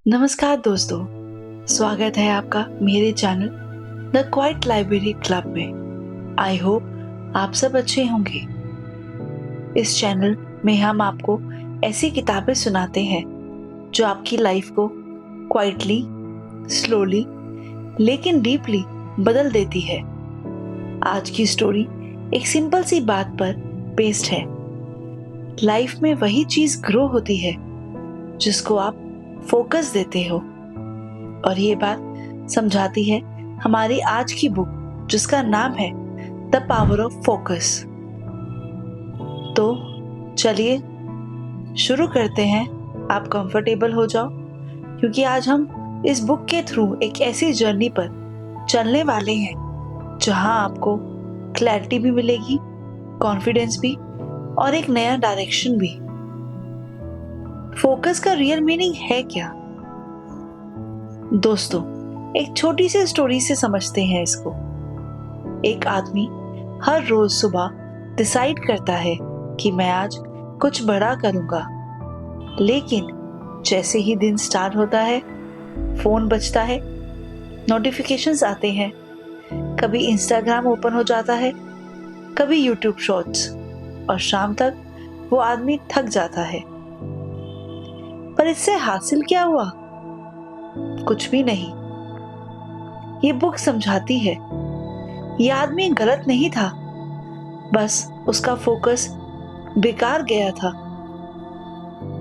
नमस्कार दोस्तों, स्वागत है आपका मेरे channel the quiet library club में। आई होप आप सब अच्छे होंगे। इस चैनल में हम आपको ऐसी किताबें सुनाते हैं जो आपकी लाइफ को क्वाइटली, स्लोली लेकिन डीपली बदल देती है। आज की स्टोरी एक सिंपल सी बात पर बेस्ड है। लाइफ में वही चीज ग्रो होती है जिसको आप फोकस देते हो, और ये बात समझाती है हमारी आज की बुक जिसका नाम है द पावर ऑफ फोकस। तो चलिए शुरू करते हैं। आप कंफर्टेबल हो जाओ, क्योंकि आज हम इस बुक के थ्रू एक ऐसी जर्नी पर चलने वाले हैं जहां आपको क्लैरिटी भी मिलेगी, कॉन्फिडेंस भी, और एक नया डायरेक्शन भी। फोकस का रियल मीनिंग है क्या? दोस्तों, एक छोटी सी स्टोरी से समझते हैं इसको। एक आदमी हर रोज सुबह डिसाइड करता है कि मैं आज कुछ बड़ा करूंगा, लेकिन जैसे ही दिन स्टार्ट होता है, फोन बजता है, नोटिफिकेशंस आते हैं, कभी इंस्टाग्राम ओपन हो जाता है, कभी यूट्यूब शॉर्ट्स, और शाम तक वो आदमी थक जाता है। पर इससे हासिल क्या हुआ? कुछ भी नहीं। ये बुक समझाती है ये आदमी गलत नहीं था, बस उसका फोकस बेकार गया था।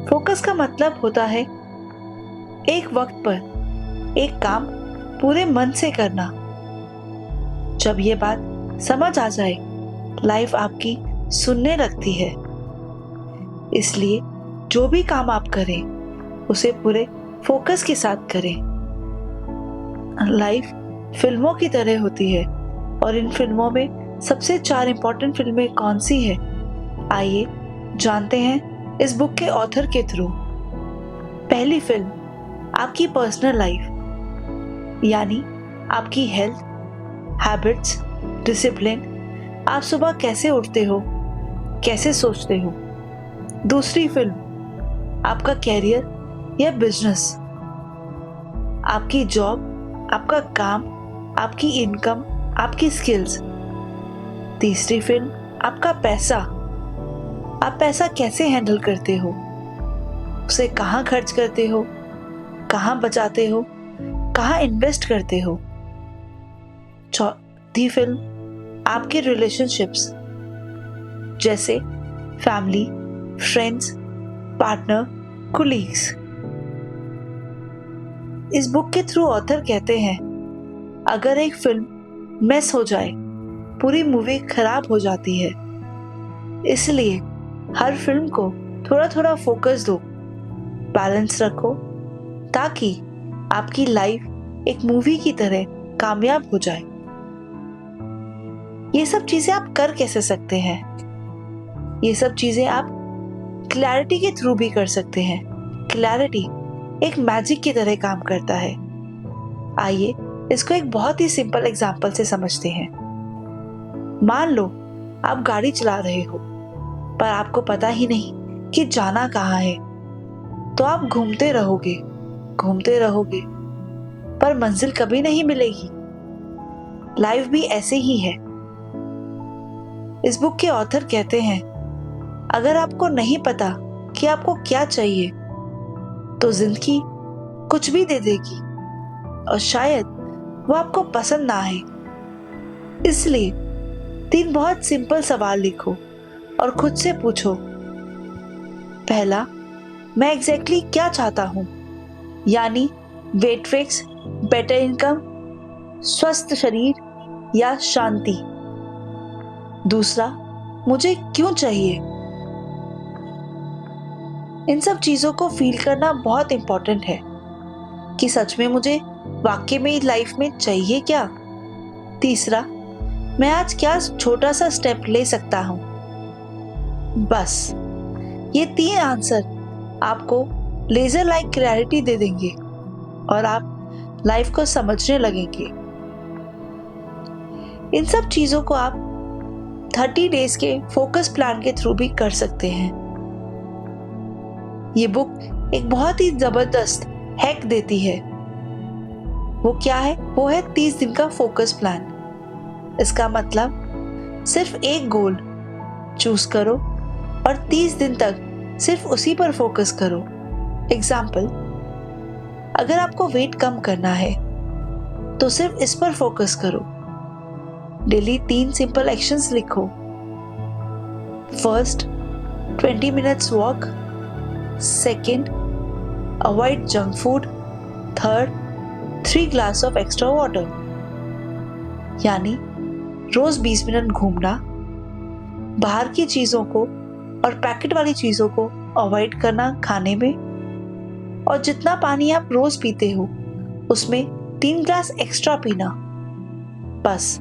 फोकस का मतलब होता है एक वक्त पर एक काम पूरे मन से करना। जब ये बात समझ आ जाए, लाइफ आपकी सुनने लगती है। इसलिए जो भी काम आप करें उसे पूरे फोकस के साथ करें। लाइफ फिल्मों की तरह होती है, और इन फिल्मों में सबसे 4 इंपॉर्टेंट फिल्में कौन सी है, आइए जानते हैं इस बुक के ऑथर के थ्रू। पहली फिल्म आपकी पर्सनल लाइफ, यानी आपकी हेल्थ, हैबिट्स, डिसिप्लिन। आप सुबह कैसे उठते हो, कैसे सोचते हो। दूसरी फिल्म आपका कैरियर या बिजनेस, आपकी जॉब, आपका काम, आपकी इनकम, आपकी स्किल्स। तीसरी फिल्म आपका पैसा, आप पैसा कैसे हैंडल करते हो, उसे कहाँ खर्च करते हो, कहाँ बचाते हो, कहाँ इन्वेस्ट करते हो। चौथी फिल्म आपके रिलेशनशिप्स, जैसे फैमिली, फ्रेंड्स, पार्टनर, कोलीग्स। इस बुक के थ्रू ऑथर कहते हैं अगर एक फिल्म मिस हो जाए, पूरी मूवी खराब हो जाती है। इसलिए हर फिल्म को थोड़ा थोड़ा फोकस दो, बैलेंस रखो, ताकि आपकी लाइफ एक मूवी की तरह कामयाब हो जाए। ये सब चीजें आप कर कैसे सकते हैं? ये सब चीजें आप क्लैरिटी के थ्रू भी कर सकते हैं। क्लैरिटी एक मैजिक की तरह काम करता है। आइए इसको एक बहुत ही सिंपल एग्जांपल से समझते हैं। मान लो आप गाड़ी चला रहे हो, पर आपको पता ही नहीं कि जाना कहाँ है। तो आप घूमते रहोगे, पर मंजिल कभी नहीं मिलेगी। लाइफ भी ऐसे ही है। इस बुक के ऑथर कहते हैं अगर आपको नहीं पता कि आपको क्या चाहिए, तो जिंदगी कुछ भी दे देगी, और शायद वो आपको पसंद ना आए। इसलिए 3 बहुत सिंपल सवाल लिखो और खुद से पूछो। पहला, मैं एग्जैक्टली क्या चाहता हूँ, यानी वेट फिक्स, बेटर इनकम, स्वस्थ शरीर या शांति। दूसरा, मुझे क्यों चाहिए। इन सब चीजों को फील करना बहुत इंपॉर्टेंट है कि सच में मुझे वाकई में लाइफ में चाहिए क्या। तीसरा, मैं आज क्या छोटा सा स्टेप ले सकता हूं। बस ये 3 आंसर आपको लेजर लाइक क्लैरिटी दे देंगे, और आप लाइफ को समझने लगेंगे। इन सब चीजों को आप 30 डेज के फोकस प्लान के थ्रू भी कर सकते हैं। ये बुक एक बहुत ही जबरदस्त हैक देती है। वो क्या है? वो है 30 दिन का फोकस प्लान। इसका मतलब सिर्फ एक गोल चूज करो और 30 दिन तक सिर्फ उसी पर फोकस करो। एग्जाम्पल, अगर आपको वेट कम करना है तो सिर्फ इस पर फोकस करो। डेली 3 सिंपल एक्शंस लिखो। First, 20 minutes walk. Second, avoid junk food. Third, 3 glass of extra water. यानी रोज 20 मिनट घूमना, बाहर की चीजों को और पैकेट वाली चीजों को अवॉइड करना खाने में, और जितना पानी आप रोज पीते हो उसमें 3 ग्लास एक्स्ट्रा पीना। बस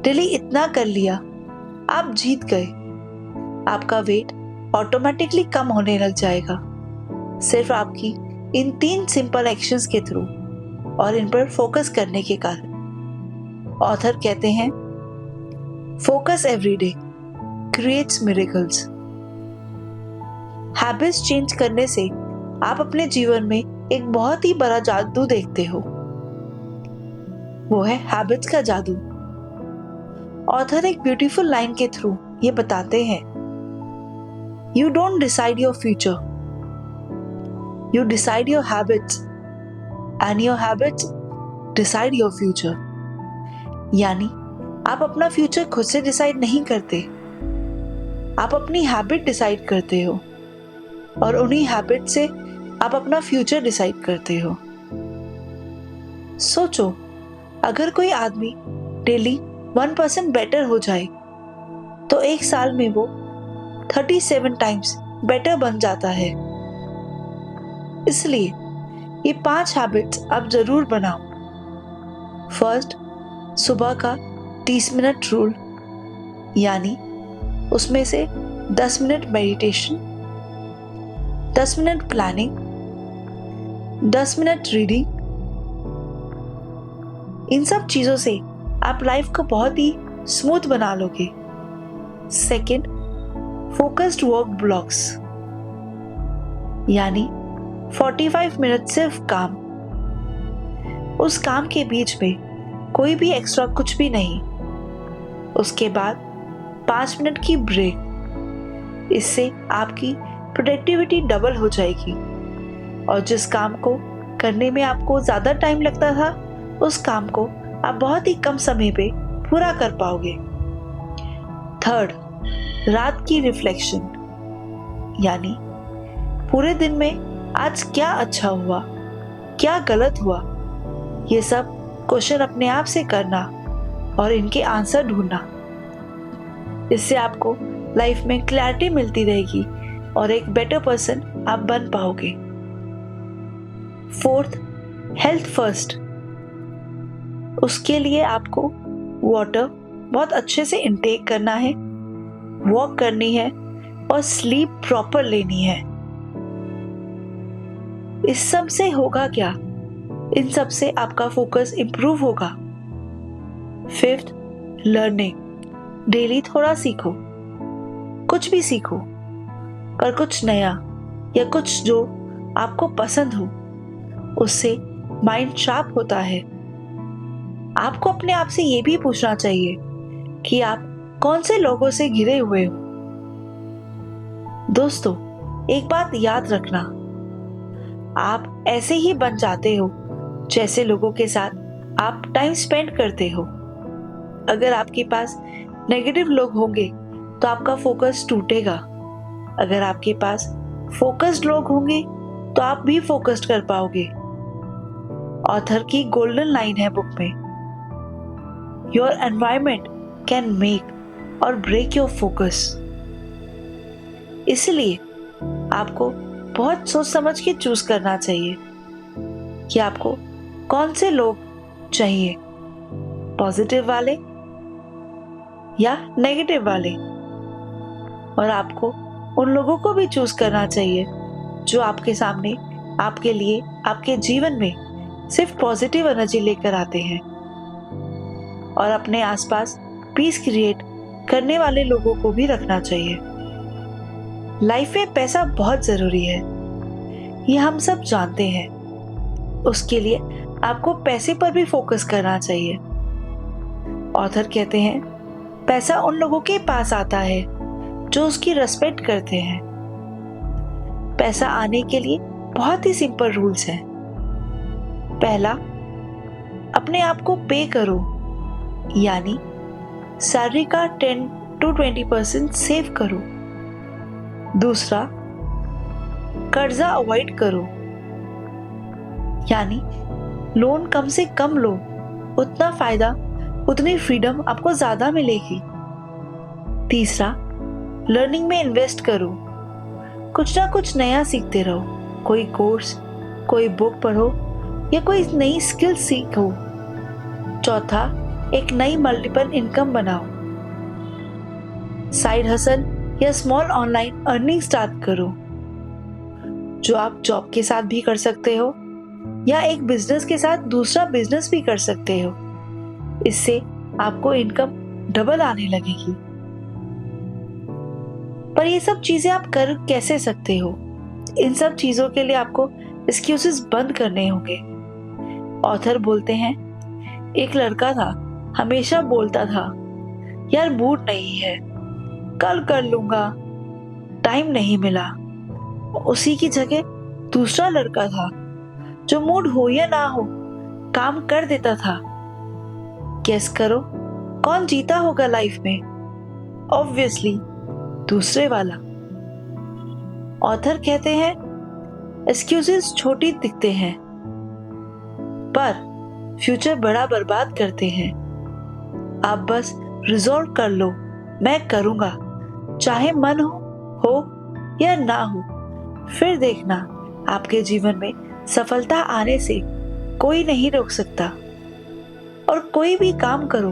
डेली इतना कर लिया, आप जीत गए। आपका वेट ऑटोमेटिकली कम होने लग जाएगा, सिर्फ आपकी इन 3 सिंपल एक्शंस के थ्रू और इन पर फोकस करने के कारण। ऑथर कहते हैं, focus everyday creates miracles. Habits change करने से आप अपने जीवन में एक बहुत ही बड़ा जादू देखते हो। वो है हैबिट्स का जादू। ऑथर एक ब्यूटीफुल लाइन के थ्रू ये बताते हैं, you don't decide your future, you decide your habits and your habits decide your future. यानी आप अपना फ्यूचर खुद से डिसाइड नहीं करते, आप अपनी हैबिट डिसाइड करते हो और उन्हीं हैबिट से आप अपना फ्यूचर डिसाइड करते हो। सोचो, अगर कोई आदमी डेली 1% बेटर हो जाए तो एक साल में वो 37 टाइम्स बेटर बन जाता है। इसलिए ये 5 हैबिट्स आप जरूर बनाओ। फर्स्ट, सुबह का 30 मिनट रूल, यानी उसमें से 10 minute meditation, 10 minute planning, 10 minute reading. इन सब चीजों से आप लाइफ को बहुत ही स्मूथ बना लोगे। सेकेंड, फोकस्ड वर्क ब्लॉक्स, यानी 45 मिनट सिर्फ काम। उस काम के बीच में कोई भी एक्स्ट्रा कुछ भी नहीं। उसके बाद 5 मिनट की ब्रेक। इससे आपकी प्रोडक्टिविटी डबल हो जाएगी और जिस काम को करने में आपको ज्यादा टाइम लगता था, उस काम को आप बहुत ही कम समय पे पूरा कर पाओगे। थर्ड, रात की रिफ्लेक्शन, यानी पूरे दिन में आज क्या अच्छा हुआ, क्या गलत हुआ, ये सब क्वेश्चन अपने आप से करना और इनके आंसर ढूंढना। इससे आपको लाइफ में क्लैरिटी मिलती रहेगी और एक बेटर पर्सन आप बन पाओगे। Fourth, health first. उसके लिए आपको वाटर बहुत अच्छे से इंटेक करना है, वॉक करनी है और स्लीप प्रॉपर लेनी है। इस सब से होगा क्या? इन सब से आपका फोकस इंप्रूव होगा। Fifth, learning. डेली थोड़ा सीखो, कुछ भी सीखो, पर कुछ नया या कुछ जो आपको पसंद हो। उससे माइंड शार्प होता है। आपको अपने आप से ये भी पूछना चाहिए कि आप कौन से लोगों से घिरे हुए हो। दोस्तों, एक बात याद रखना, आप ऐसे ही बन जाते हो जैसे लोगों के साथ आप टाइम स्पेंड करते हो। अगर आपके पास नेगेटिव लोग होंगे तो आपका फोकस टूटेगा। अगर आपके पास फोकस्ड लोग होंगे तो आप भी फोकस्ड कर पाओगे। ऑथर की गोल्डन लाइन है बुक में, योर एनवायरमेंट कैन मेक और ब्रेक योर फोकस। इसलिए आपको बहुत सोच समझ के चूज करना चाहिए कि आपको कौन से लोग चाहिए, पॉजिटिव वाले या नेगेटिव वाले। और आपको उन लोगों को भी चूज करना चाहिए जो आपके सामने, आपके लिए, आपके जीवन में सिर्फ पॉजिटिव एनर्जी लेकर आते हैं। और अपने आसपास पीस क्रिएट करने वाले लोगों को भी रखना चाहिए। लाइफ में पैसा बहुत जरूरी है, ये हम सब जानते हैं, उसके लिए आपको पैसे पर भी फोकस करना चाहिए। ऑथर कहते हैं, पैसा उन लोगों के पास आता है जो उसकी रिस्पेक्ट करते हैं। पैसा आने के लिए बहुत ही सिंपल रूल्स हैं। पहला, अपने आप को पे करो, यानी सैलरी का 10 to 20% सेव करो। दूसरा, कर्जा अवॉइड करो, यानी लोन कम से कम लो, उतना फायदा उतनी फ्रीडम आपको ज्यादा मिलेगी। तीसरा, लर्निंग में इन्वेस्ट करो, कुछ ना कुछ नया सीखते रहो, कोई कोर्स, कोई बुक पढ़ो या कोई नई स्किल सीखो। चौथा, एक नई मल्टीपल इनकम बनाओ, साइड हसल या स्मॉल ऑनलाइन अर्निंग स्टार्ट करो, जो आप जॉब के साथ भी कर सकते हो या एक बिजनेस के साथ दूसरा बिजनेस भी कर सकते हो। इससे आपको इनकम डबल आने लगेगी। पर ये सब चीजें आप कर कैसे सकते हो? इन सब चीजों के लिए आपको एक्सक्यूजेस बंद करने होंगे। ऑथर बोलते हैं, एक लड़का था, हमेशा बोलता था, यार मूड नहीं है, कल कर लूंगा, टाइम नहीं मिला। उसी की जगह दूसरा लड़का था जो मूड हो या ना हो काम कर देता था। गेस करो कौन जीता होगा लाइफ में? ऑब्वियसली दूसरे वाला। ऑथर कहते हैं, एक्सक्यूजेस छोटी दिखते हैं पर फ्यूचर बड़ा बर्बाद करते हैं। आप बस रिजॉल्व कर लो, मैं करूंगा, चाहे मन हो या ना हो। फिर देखना, आपके जीवन में सफलता आने से कोई नहीं रोक सकता। और कोई भी काम करो,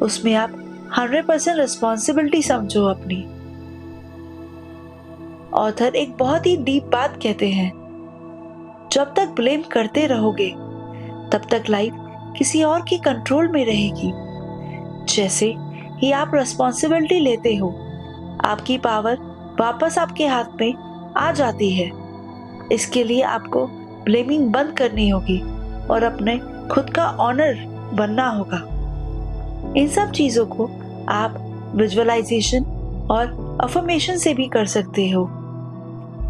उसमें आप 100% रिस्पॉन्सिबिलिटी समझो अपनी। ऑथर एक बहुत ही डीप बात कहते हैं, जब तक ब्लेम करते रहोगे तब तक लाइफ किसी और के कंट्रोल में रहेगी। जैसे ही आप रिस्पॉन्सिबिलिटी लेते हो, आपकी पावर वापस आपके हाथ में आ जाती है। इसके लिए आपको ब्लेमिंग बंद करनी होगी और अपने खुद का ऑनर बनना होगा। इन सब चीजों को आप विजुअलाइजेशन और अफर्मेशन से भी कर सकते हो।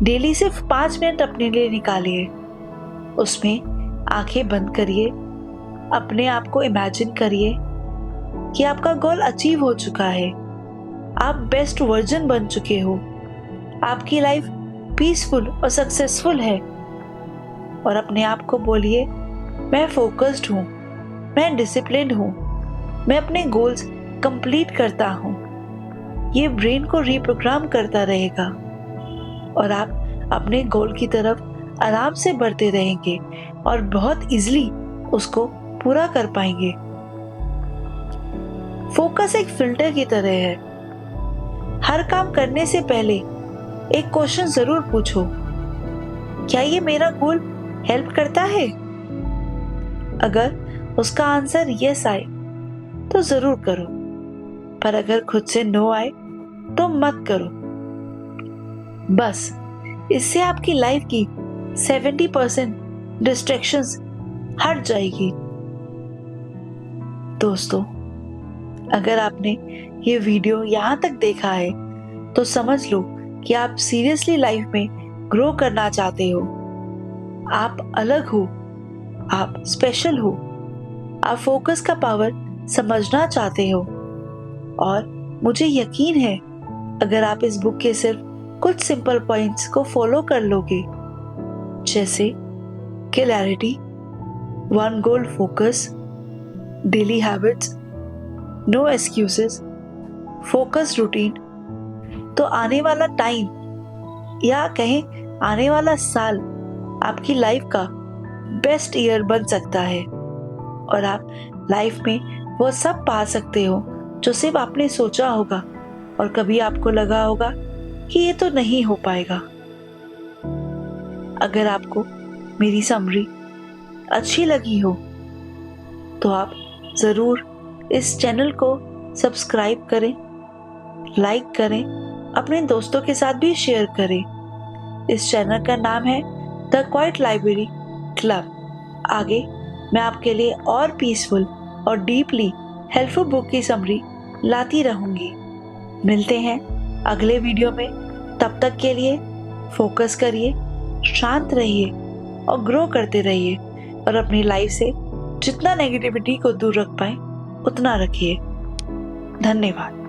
डेली सिर्फ 5 मिनट अपने लिए निकालिए, उसमें आंखें बंद करिए, अपने आप को इमेजिन करिए कि आपका गोल अचीव हो चुका है, आप बेस्ट वर्जन बन चुके हो, आपकी लाइफ पीसफुल और सक्सेसफुल है। और अपने आप को बोलिए, मैं फोकस्ड हूँ, मैं डिसिप्लिन्ड हूँ, मैं अपने गोल्स कंप्लीट करता हूँ। ये ब्रेन को रीप्रोग्राम करता रहेगा और आप अपने गोल की तरफ आराम से बढ़ते रहेंगे और बहुत इजीली उसको पूरा कर पाएंगे। फोकस एक फिल्टर की तरह है। हर काम करने से पहले एक क्वेश्चन जरूर पूछो, क्या ये मेरा गोल हेल्प करता है? अगर उसका आंसर यस आए तो जरूर करो, पर अगर खुद से नो आए तो मत करो। बस इससे आपकी लाइफ की 70% डिस्ट्रैक्शंस हट जाएगी। दोस्तों, अगर आपने ये वीडियो यहाँ तक देखा है तो समझ लो कि आप सीरियसली लाइफ में ग्रो करना चाहते हो। आप अलग हो, आप स्पेशल हो, आप फोकस का पावर समझना चाहते हो। और मुझे यकीन है, अगर आप इस बुक के सिर्फ कुछ सिंपल पॉइंट्स को फॉलो कर लोगे, जैसे clarity, one goal focus, daily habits, no excuses, focus routine, तो आने वाला टाइम या कहें आने वाला साल आपकी लाइफ का बेस्ट ईयर बन सकता है और आप लाइफ में वो सब पा सकते हो जो सिर्फ आपने सोचा होगा और कभी आपको लगा होगा कि ये तो नहीं हो पाएगा। अगर आपको मेरी समरी अच्छी लगी हो तो आप ज़रूर इस चैनल को सब्सक्राइब करें, लाइक करें, अपने दोस्तों के साथ भी शेयर करें। इस चैनल का नाम है द क्वाइट लाइब्रेरी क्लब। आगे मैं आपके लिए और पीसफुल और डीपली हेल्पफुल बुक की समरी लाती रहूंगी। मिलते हैं अगले वीडियो में। तब तक के लिए फोकस करिए, शांत रहिए और ग्रो करते रहिए और अपनी लाइफ से जितना नेगेटिविटी को दूर रख पाए उतना रखिए। धन्यवाद।